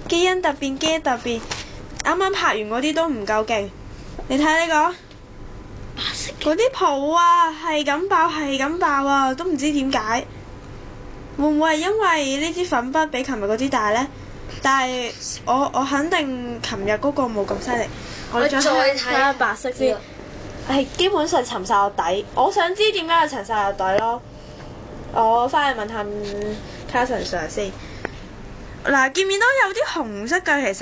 基因突變，基因突變。啱啱拍完嗰啲都唔夠勁，你睇下呢個，嗰啲泡啊係咁爆係咁爆啊，都唔知點解。會唔會係因為呢支粉筆比琴日嗰啲大呢？但係我肯定琴日嗰個冇咁犀利。我再睇下白色先，係基本上沉晒落底。我想知點解佢沉晒落底咯。我翻去問下Carson Sir 先。嗱，見唔見到有啲紅色㗎？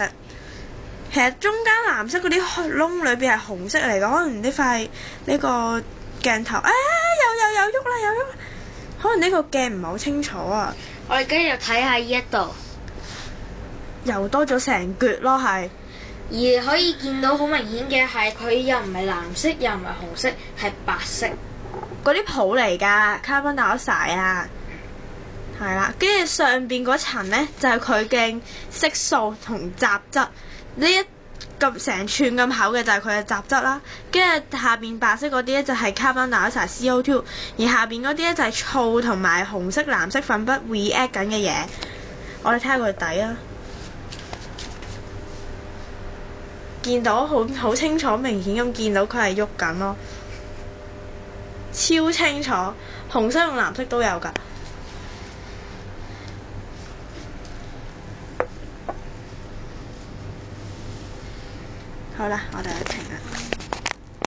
其實中間藍色嗰啲窿裏邊係紅色嚟㗎，可能呢塊呢個鏡頭，有喐啦有喐啦，可能呢個鏡唔係好清楚啊。我哋跟住睇下呢一度，又多咗成橛咯，係。而可以見到好明顯嘅係佢又唔係藍色又唔係紅色，係白色。嗰啲泡嚟㗎，carbon dioxide啊。係啦，跟住上邊嗰層呢，就係佢嘅色素同雜質，呢一咁成串咁厚嘅就係佢嘅雜質啦。跟住下邊白色嗰啲咧就係 carbon dioxide CO2，而下邊嗰啲咧就係醋同埋紅色、藍色粉筆 react 緊嘅嘢。我哋睇下佢底啊，見到好清楚，明顯咁見到佢係喐緊咯，超清楚，紅色同藍色都有㗎。好啦，我哋停啦。